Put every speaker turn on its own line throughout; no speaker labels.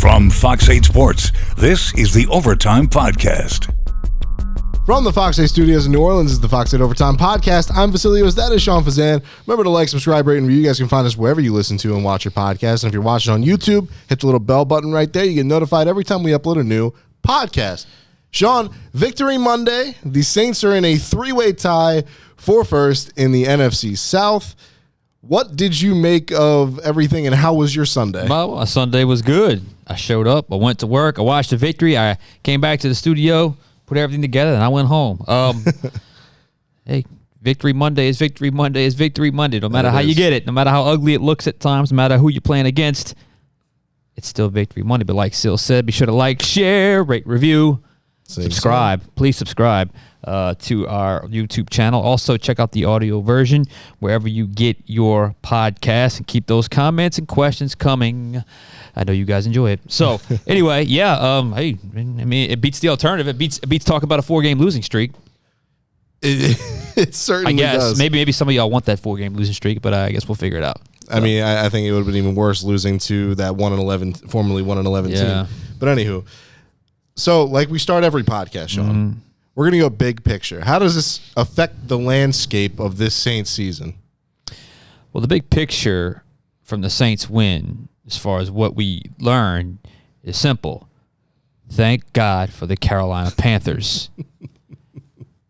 From Fox 8 Sports, this is the Overtime Podcast.
From the Fox 8 Studios in New Orleans is the Fox 8 Overtime Podcast. I'm Vasilios. That is Sean Fazende. Remember to like, subscribe, rate, and review. You guys can find us wherever you listen to and watch your podcast. And if you're watching on YouTube, hit the little bell button right there. You get notified every time we upload a new podcast. Sean, Victory Monday. The Saints are in a three-way tie for first in the NFC South. What did you make of everything, and how was your Sunday?
Well, my Sunday was good. I showed up. I went to work. I watched the victory. I came back to the studio, put everything together, and I went home. Hey, Victory Monday is Victory Monday is Victory Monday. No matter how you get it, no matter how ugly it looks at times, no matter who you're playing against, it's still Victory Monday. But like Sil said, be sure to like, share, rate, review, subscribe. Please subscribe to our YouTube channel. Also, check out the audio version wherever you get your podcasts, and keep those comments and questions coming. I know you guys enjoy it. So, anyway, yeah, hey, I mean, it beats the alternative. It beats talk about a 4-game losing streak.
It certainly does.
Maybe some of y'all want that 4-game losing streak, but I guess we'll figure it out.
I mean, I think it would have been even worse losing to that 1-11, formerly 1-11 team. But anywho, so like we start every podcast, Sean, we're going to go big picture. How does this affect the landscape of this Saints season?
Well, the big picture from the Saints win, as far as what we learned, is simple. Thank God for the Carolina Panthers.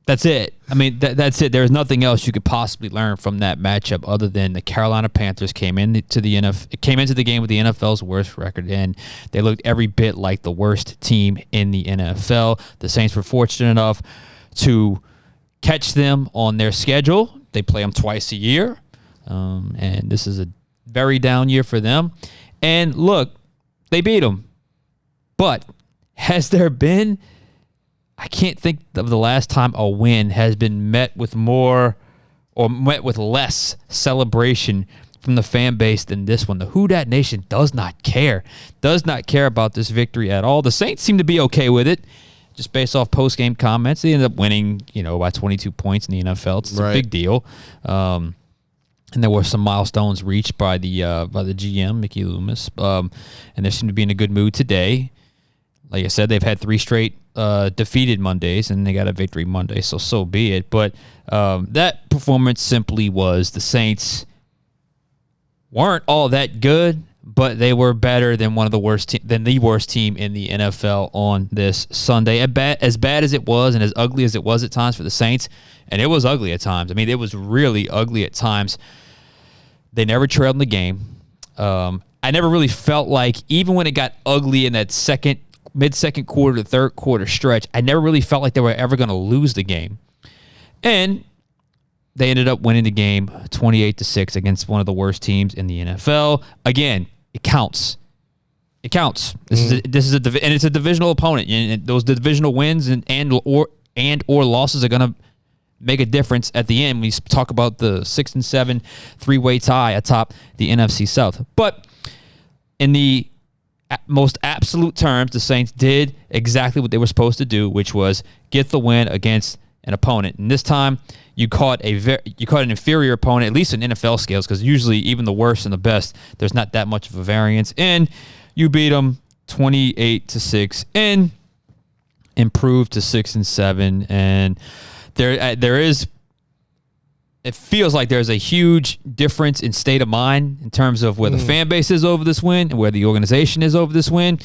That's it. I mean, that's it. There's nothing else you could possibly learn from that matchup other than the Carolina Panthers came into the game with the NFL's worst record, and they looked every bit like the worst team in the NFL. The Saints were fortunate enough to catch them on their schedule. They play them twice a year, and this is a very down year for them. And look, they beat them. But has there been... I can't think of the last time a win has been met with more or met with less celebration from the fan base than this one. The Who Dat Nation does not care about this victory at all. The Saints seem to be okay with it, just based off post-game comments. They ended up winning, by 22 points in the NFL. It's a big deal. And there were some milestones reached by the GM, Mickey Loomis, and they seem to be in a good mood today. Like I said, they've had 3 straight defeated Mondays, and they got a victory Monday, so be it. But that performance simply was the Saints weren't all that good, but they were better than the worst team in the NFL on this Sunday. As bad as it was, and as ugly as it was at times for the Saints, and it was ugly at times. I mean, it was really ugly at times. They never trailed in the game. I never really felt like, even when it got ugly in that mid-second quarter to third quarter stretch, I never really felt like they were ever going to lose the game. And they ended up winning the game 28-6 against one of the worst teams in the NFL. Again, it counts. It counts. This is and it's a divisional opponent. And those divisional wins and or losses are going to make a difference at the end when you talk about the 6 and 7 three-way tie atop the NFC South. But in the most absolute terms, the Saints did exactly what they were supposed to do, which was get the win against an opponent. And this time, you caught an inferior opponent, at least in NFL scales, because usually even the worst and the best, there's not that much of a variance. And you beat them 28-6 and improved to 6 and 7. And there is. It feels like there's a huge difference in state of mind in terms of where the fan base is over this win and where the organization is over this win.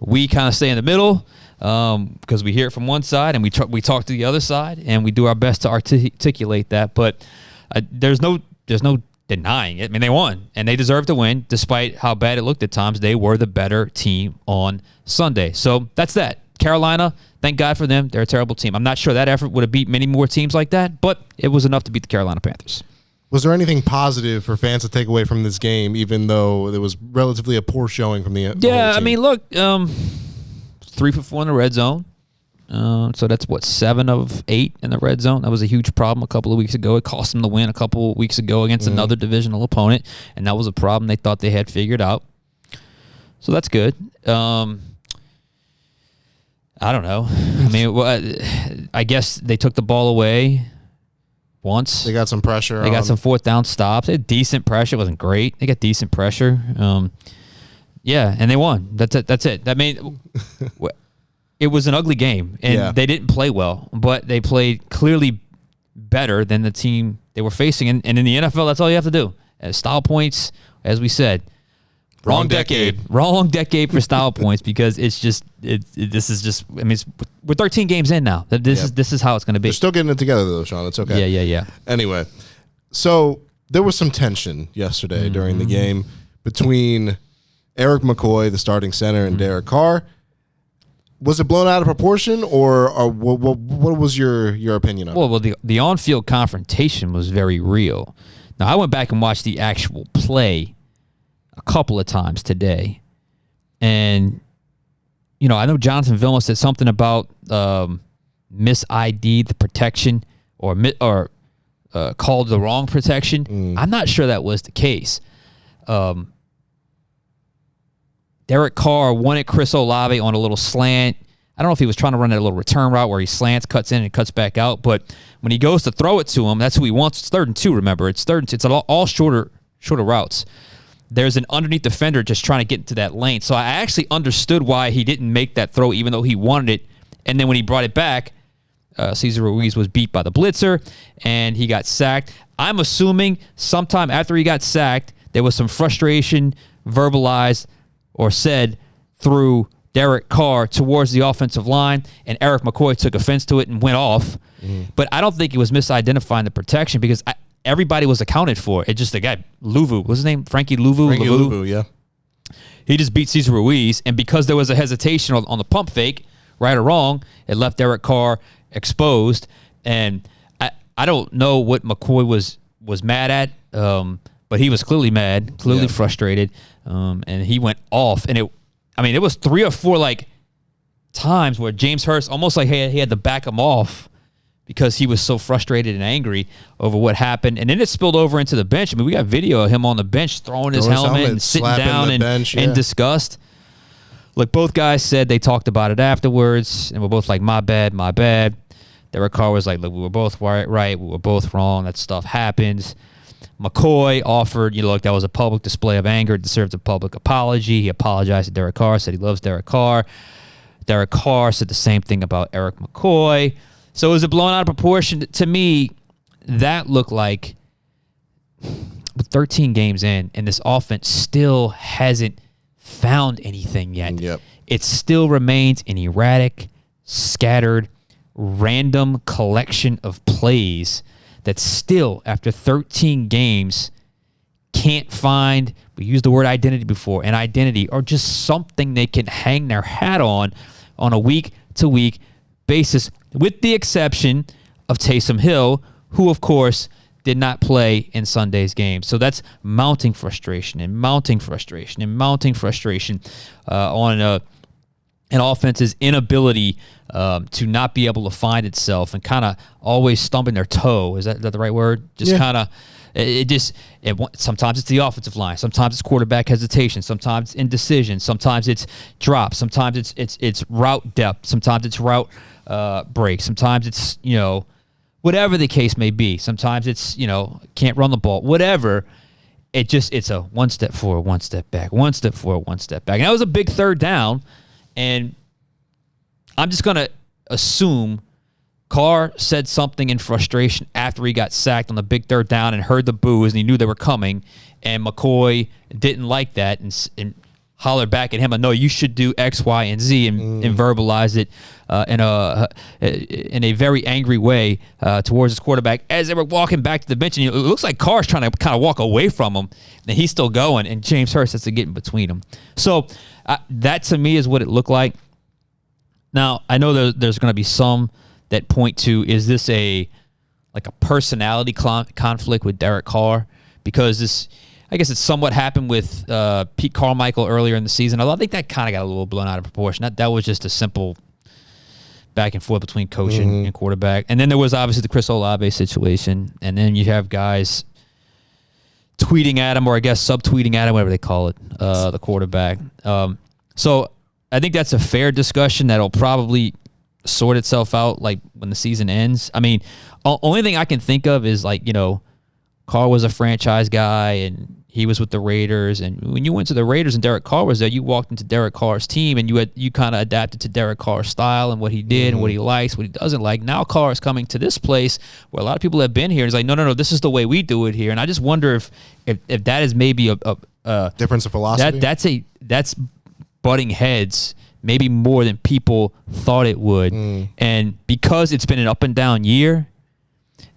We kind of stay in the middle because we hear it from one side and we talk to the other side, and we do our best to articulate that. But there's no denying it. I mean, they won, and they deserve to win despite how bad it looked at times. They were the better team on Sunday. So that's that. Carolina, thank God for them. They're a terrible team. I'm not sure that effort would have beat many more teams like that, but it was enough to beat the Carolina Panthers.
Was there anything positive for fans to take away from this game, even though there was relatively a poor showing from the whole team?
I mean, look, 3 for 4 in the red zone. So that's, 7 of 8 in the red zone. That was a huge problem a couple of weeks ago. It cost them the win a couple of weeks ago against another divisional opponent, and that was a problem they thought they had figured out. So that's good. I don't know. I mean, I guess they took the ball away once.
They got some pressure.
They got some fourth down stops. They had decent pressure. It wasn't great. They got decent pressure. Yeah, and they won. That's it. That's it. That mean it was an ugly game, and they didn't play well, but they played clearly better than the team they were facing. And in the NFL, that's all you have to do. As style points, as we said, wrong decade for style points, because it's just this is just. I mean, we're 13 games in now. This is how it's going to be.
They're still getting it together though, Sean. It's okay.
Yeah.
Anyway, so there was some tension yesterday during the game between Erik McCoy, the starting center, and Derek Carr. Was it blown out of proportion, or what was your opinion on it?
Well, the on-field confrontation was very real. Now, I went back and watched the actual play a couple of times today, and I know Jonathan Vilma said something about mis-ID the protection or called the wrong protection. I'm not sure that was the case. Derek Carr wanted Chris Olave on a little slant. I don't know if he was trying to run that little return route where he slants, cuts in, and cuts back out. But when he goes to throw it to him, that's who he wants. It's 3rd and 2, remember. It's 3rd and 2. It's all shorter routes. There's an underneath defender just trying to get into that lane. So I actually understood why he didn't make that throw, even though he wanted it. And then when he brought it back, Cesar Ruiz was beat by the blitzer, and he got sacked. I'm assuming sometime after he got sacked, there was some frustration verbalized or said through Derek Carr towards the offensive line, and Erik McCoy took offense to it and went off. But I don't think he was misidentifying the protection, because everybody was accounted for. It just the guy, Luvu, what's his name? Frankie Luvu?
Frankie Luvu, yeah.
He just beat Cesar Ruiz, and because there was a hesitation on the pump fake, right or wrong, it left Derek Carr exposed. And I don't know what McCoy was mad at, but he was clearly mad, clearly frustrated. And he went off, and it was 3 or 4 times where James Hurst almost like he had to back him off because he was so frustrated and angry over what happened. And then it spilled over into the bench. I mean, we got video of him on the bench throwing his helmet and sitting down in disgust. Look, both guys said they talked about it afterwards, and we're both like, my bad. Derek Carr was like, look, we were both right, we were both wrong, that stuff happens. McCoy offered, look, that was a public display of anger. It deserves a public apology. He apologized to Derek Carr, said he loves Derek Carr. Derek Carr said the same thing about Erik McCoy. So was it blown out of proportion? To me, that looked like 13 games in, and this offense still hasn't found anything yet.
Yep.
It still remains an erratic, scattered, random collection of plays that still, after 13 games, can't find, we used the word identity before, an identity or just something they can hang their hat on a week-to-week basis, with the exception of Taysom Hill, who, of course, did not play in Sunday's game. So that's mounting frustration on an offense's inability to not be able to find itself and kind of always stumbling their toe. Is that the right word? Just kind of, sometimes it's the offensive line, sometimes it's quarterback hesitation, sometimes it's indecision, sometimes it's drops, sometimes it's route depth, sometimes it's route break, sometimes it's whatever the case may be. Sometimes it's can't run the ball, whatever. It's a one step forward, one step back, one step forward, one step back. And that was a big third down. And I'm just going to assume Carr said something in frustration after he got sacked on the big third down and heard the boos, and he knew they were coming. And McCoy didn't like that and hollered back at him, no, you should do X, Y, and Z, and verbalized it in a very angry way towards his quarterback as they were walking back to the bench. And it looks like Carr's trying to kind of walk away from him, and he's still going, and James Hurst has to get in between them. So that, to me, is what it looked like. Now, I know there's going to be some that point to, is this a personality conflict with Derek Carr? Because this, I guess, it's somewhat happened with Pete Carmichael earlier in the season. Although I think that kind of got a little blown out of proportion. That was just a simple back and forth between coach and quarterback. And then there was obviously the Chris Olave situation. And then you have guys tweeting at him, or I guess subtweeting at him, whatever they call it, the quarterback. So I think that's a fair discussion that'll probably sort itself out when the season ends. I mean, only thing I can think of is Carr was a franchise guy, and he was with the Raiders, and when you went to the Raiders and Derek Carr was there, you walked into Derek Carr's team, and you kind of adapted to Derek Carr's style and what he did and what he likes, what he doesn't like. Now Carr is coming to this place where a lot of people have been here. He's like, no, this is the way we do it here. And I just wonder if that is maybe a
difference of philosophy.
That's butting heads maybe more than people thought it would, and because it's been an up and down year,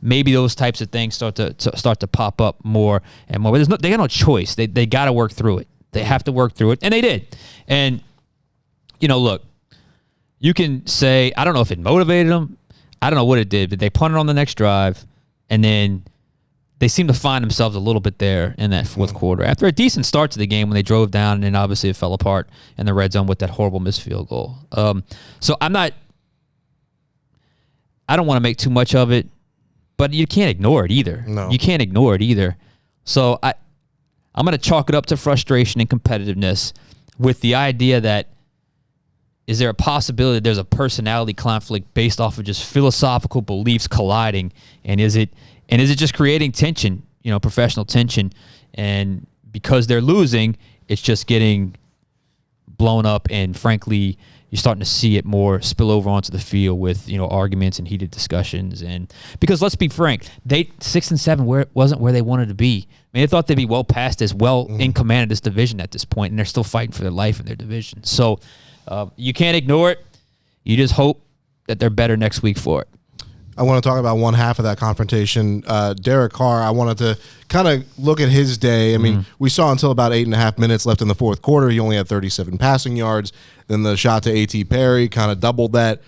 maybe those types of things start to pop up more and more. But they got no choice. They got to work through it. They have to work through it, and they did. And look, you can say I don't know if it motivated them. I don't know what it did, but they punted on the next drive, and then they seem to find themselves a little bit there in that fourth quarter after a decent start to the game when they drove down, and then obviously it fell apart in the red zone with that horrible missed field goal. So I don't want to make too much of it. But you can't ignore it either.
No.
You can't ignore it either. So I'm going to chalk it up to frustration and competitiveness with the idea that is there a possibility there's a personality conflict based off of just philosophical beliefs colliding, and is it just creating tension, professional tension, and because they're losing, it's just getting blown up, and frankly, you're starting to see it more spill over onto the field with arguments and heated discussions. And because let's be frank, they 6-7 wasn't where they wanted to be. I mean, they thought they'd be well past this, well in command of this division at this point, and they're still fighting for their life in their division. So you can't ignore it. You just hope that they're better next week for it.
I want to talk about one half of that confrontation. Derek Carr, I wanted to kind of look at his day. I mean, we saw until about 8.5 minutes left in the fourth quarter, he only had 37 passing yards. Then the shot to A.T. Perry kind of doubled that.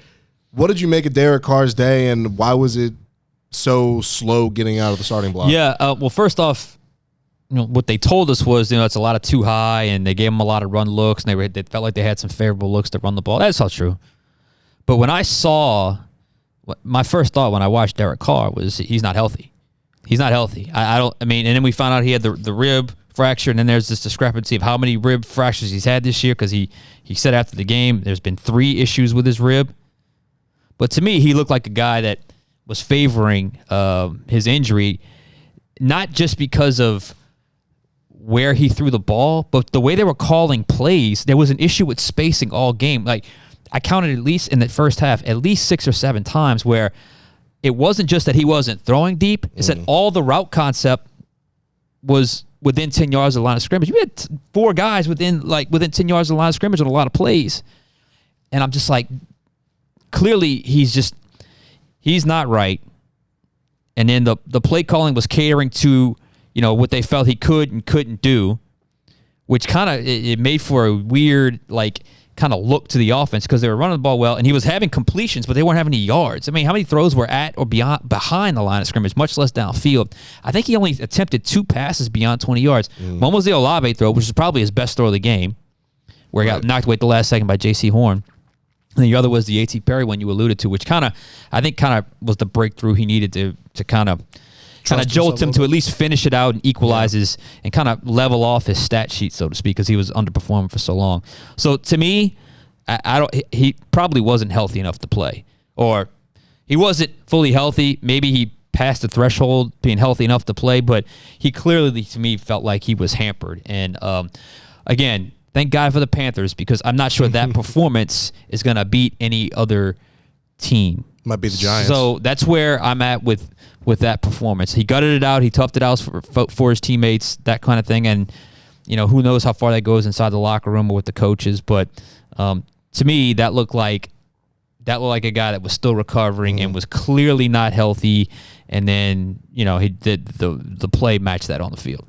What did you make of Derek Carr's day, and why was it so slow getting out of the starting block?
Yeah, well, first off, what they told us was, it's a lot of too high, and they gave him a lot of run looks, and they felt like they had some favorable looks to run the ball. That's all true. But when I saw... my first thought when I watched Derek Carr was he's not healthy. He's not healthy. And then we found out he had the rib fracture, and then there's this discrepancy of how many rib fractures he's had this year because he said after the game there's been 3 issues with his rib. But to me, he looked like a guy that was favoring his injury, not just because of where he threw the ball, but the way they were calling plays. There was an issue with spacing all game. Like, I counted at least in the first half, at least 6 or 7 times where it wasn't just that he wasn't throwing deep. It's that all the route concept was within 10 yards of the line of scrimmage. You had 4 guys within 10 yards of the line of scrimmage on a lot of plays. And I'm just like, clearly he's not right. And then the play calling was catering to, what they felt he could and couldn't do, which kind of, it made for a weird, kind of look to the offense because they were running the ball well, and he was having completions, but they weren't having any yards. I mean, how many throws were at or behind the line of scrimmage, much less downfield? I think he only attempted 2 passes beyond 20 yards. One was the Olave throw, which is probably his best throw of the game, where he got knocked away at the last second by J.C. Horn. And the other was the A.T. Perry one you alluded to, which I think was the breakthrough he needed to kind of jolt him to at least finish it out and equalize his and kind of level off his stat sheet, so to speak, because he was underperforming for so long. So to me, he probably wasn't healthy enough to play, or he wasn't fully healthy. Maybe he passed the threshold being healthy enough to play, but he clearly, to me, felt like he was hampered. And again, thank God for the Panthers, because I'm not sure that performance is going to beat any other team.
Might be the Giants.
So that's where I'm at with that performance. He gutted it out. He toughed it out for his teammates, that kind of thing. And, who knows how far that goes inside the locker room or with the coaches. But to me, that looked like a guy that was still recovering and was clearly not healthy. And then, he did the play match that on the field.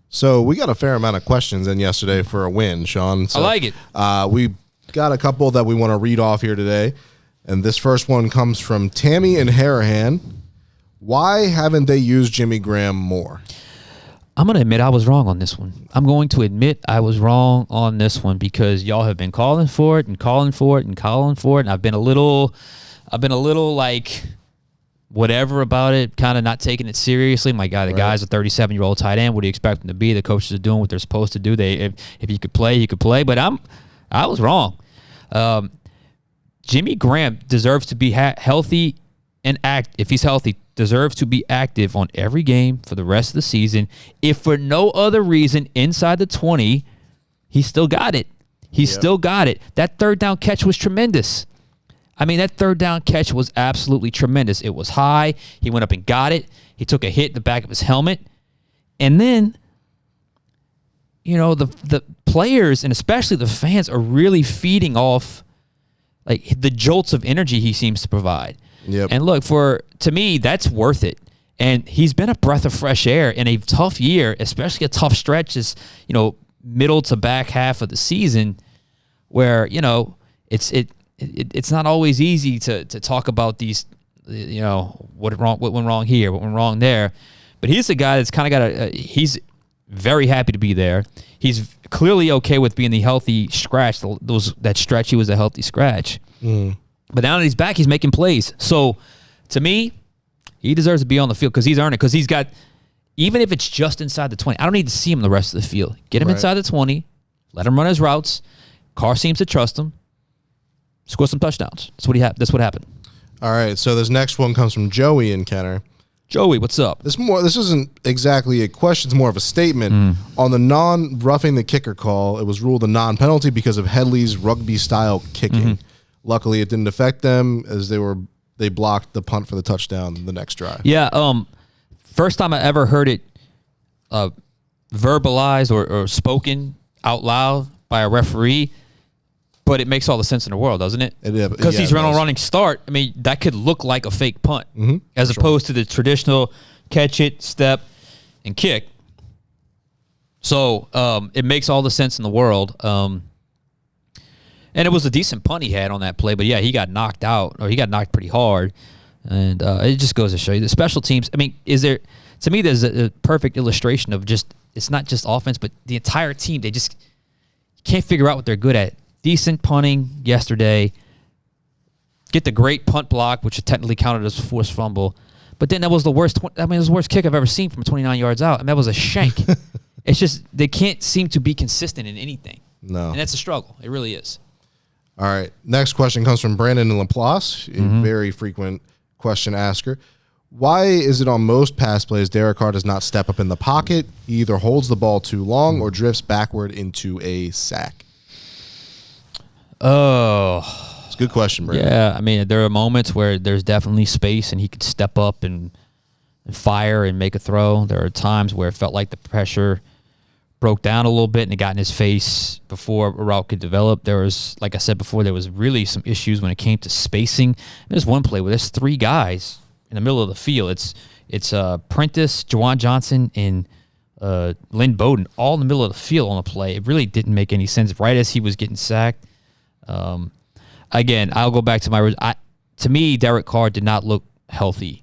So we got a fair amount of questions in yesterday for a win, Sean. So,
I like it.
We got a couple that we want to read off here today. And this first one comes from Tammy and Harahan. Why haven't they used Jimmy Graham more?
I'm going to admit I was wrong on this one. I'm going to admit I was wrong on this one because y'all have been calling for it and calling for it and calling for it. And I've been a little like whatever about it, kind of not taking it seriously. My God, the guy's a 37-year-old tight end. What do you expect him to be? The coaches are doing what they're supposed to do. If you could play, you could play. But I was wrong. Jimmy Graham deserves to be healthy and act. If he's healthy, deserves to be active on every game for the rest of the season. If for no other reason, inside the 20, he still got it. He still got it. That third down catch was tremendous. I mean, that third down catch was absolutely tremendous. It was high. He went up and got it. He took a hit in the back of his helmet. And then, you know, the players and especially the fans are really feeding off like the jolts of energy he seems to provide.
Yep.
And look, to me, that's worth it. And he's been a breath of fresh air in a tough year, especially a tough stretch is, you know, middle to back half of the season where, you know, it's not always easy to talk about these, you know, what went wrong here, what went wrong there. But he's a guy that's kind of got he's very happy to be there. He's clearly okay with being the healthy scratch. That stretch, he was a healthy scratch. But now that he's back, he's making plays. So, to me, he deserves to be on the field because he's earned it. Because he's got, even if it's just inside the 20, I don't need to see him the rest of the field. Get him inside the 20, let him run his routes. Carr seems to trust him. Score some touchdowns. That's what happened.
All right, so this next one comes from Joey and Kenner.
Joey, what's up?
This isn't exactly a question, it's more of a statement. On the non-roughing the kicker call, it was ruled a non-penalty because of Headley's rugby-style kicking. Luckily, it didn't affect them as they blocked the punt for the touchdown the next drive.
Yeah, first time I ever heard it verbalized or spoken out loud by a referee, but it makes all the sense in the world, doesn't it? Because he's running a running start. I mean, that could look like a fake punt as opposed to the traditional catch it, step, and kick. So it makes all the sense in the world. And it was a decent punt he had on that play, but yeah, he got knocked out, or he got knocked pretty hard. And it just goes to show you the special teams. I mean, to me, there's a perfect illustration of just, it's not just offense, but the entire team, they just can't figure out what they're good at. Decent punting yesterday. Get the great punt block, which is technically counted as a forced fumble. But then that was the worst. It was the worst kick I've ever seen from 29 yards out, and that was a shank. It's just they can't seem to be consistent in anything.
No,
and that's a struggle. It really is.
All right. Next question comes from Brandon in Laplace, a very frequent question asker. Why is it on most pass plays Derek Carr does not step up in the pocket? He either holds the ball too long or drifts backward into a sack.
Oh,
it's a good question, Brandon.
Yeah, I mean, there are moments where there's definitely space and he could step up and fire and make a throw. There are times where it felt like the pressure broke down a little bit and it got in his face before a route could develop. There was, like I said before, there was really some issues when it came to spacing. There's one play where there's three guys in the middle of the field. It's Prentice, Juwan Johnson, and Lynn Bowden all in the middle of the field on the play. It really didn't make any sense right as he was getting sacked. Again, I'll go back to to me, Derek Carr did not look healthy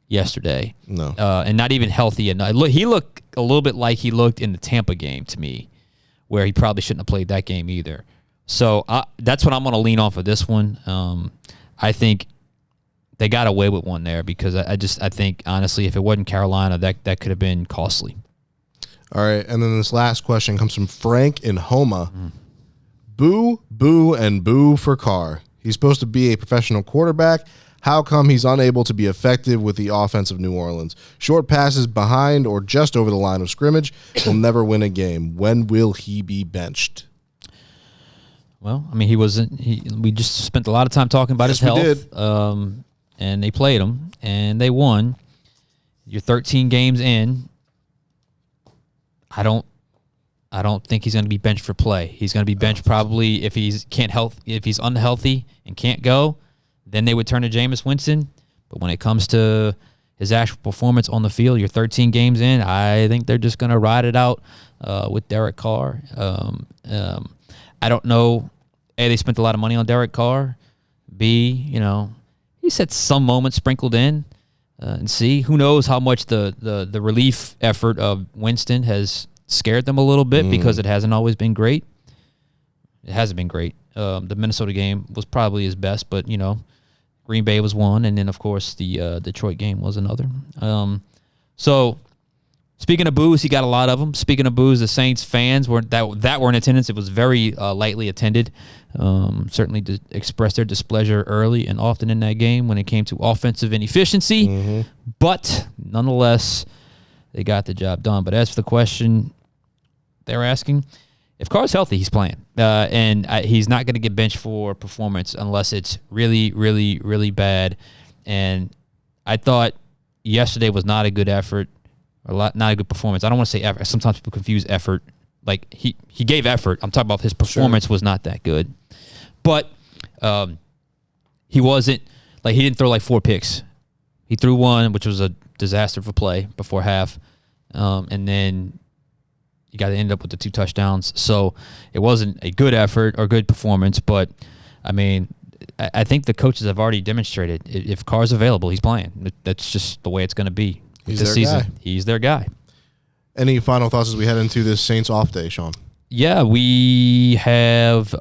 yesterday.
No.
And not even healthy enough. He looked a little bit like he looked in the Tampa game to me, where he probably shouldn't have played that game either. So that's what I'm going to lean on for this one. I think they got away with one there because I think, honestly, if it wasn't Carolina, that could have been costly.
All right, and then this last question comes from Frank in Homa. Boo, boo, and boo for Carr. He's supposed to be a professional quarterback. How come he's unable to be effective with the offense of New Orleans? Short passes behind or just over the line of scrimmage will never win a game. When will he be benched?
Well, I mean, we just spent a lot of time talking about his health.
Did.
And they played him, and they won. You're 13 games in. I don't think he's going to be benched for play. He's going to be benched probably if he's unhealthy and can't go. Then they would turn to Jameis Winston. But when it comes to his actual performance on the field, you're 13 games in. I think they're just going to ride it out with Derek Carr. I don't know. A, they spent a lot of money on Derek Carr. B, he's had some moments sprinkled in. And C, who knows how much the relief effort of Winston has scared them a little bit because it hasn't always been great. It hasn't been great. The Minnesota game was probably his best, but, Green Bay was one, and then, of course, the Detroit game was another. So Speaking of boos, he got a lot of them. Speaking of boos, the Saints fans were in attendance. It was very lightly attended. Certainly expressed their displeasure early and often in that game when it came to offensive inefficiency. But nonetheless, they got the job done. But as for the question they're asking, if Carr's healthy, he's playing. And he's not going to get benched for performance unless it's really, really, really bad. And I thought yesterday was not a good effort. Not a good performance. I don't want to say effort. Sometimes people confuse effort. Like, he gave effort. I'm talking about his performance was not that good. But he wasn't, like, he didn't throw like 4 picks. He threw one, which was a disaster for play before half. And then you got to end up with the 2 touchdowns. So it wasn't a good effort or good performance. But, I mean, I think the coaches have already demonstrated if Carr's available, he's playing. That's just the way it's going to be.
He's
this
their
season,
guy.
He's their guy.
Any final thoughts as we head into this Saints off day, Sean?
Yeah, we have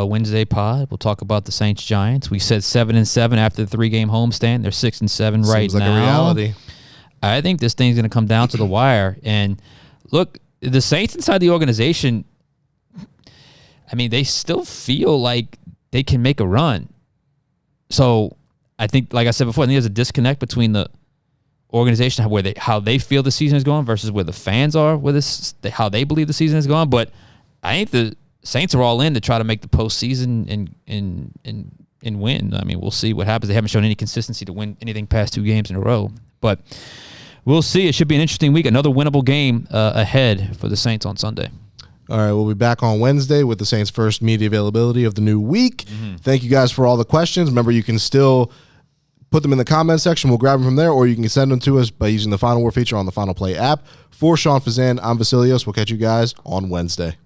Wednesday pod. We'll talk about the Saints Giants. We said 7-7 after the 3-game homestand. They're 6-7 right
Seems like
now.
a reality.
I think this thing's going to come down to the wire. And look, the Saints inside the organization, I mean, they still feel like they can make a run. So I think, like I said before, I think there's a disconnect between the organization, how they feel the season is going versus where the fans are with this, how they believe the season is going. But I think the Saints are all in to try to make the postseason and win. I mean, we'll see what happens. They haven't shown any consistency to win anything past 2 games in a row, but we'll see. It should be an interesting week. Another winnable game ahead for the Saints on Sunday.
All right, we'll be back on Wednesday with the Saints' first media availability of the new week. Thank you guys for all the questions. Remember, you can still put them in the comment section. We'll grab them from there, or you can send them to us by using the Final Word feature on the Final Play app. For Sean Fazende, I'm Vasilios. We'll catch you guys on Wednesday.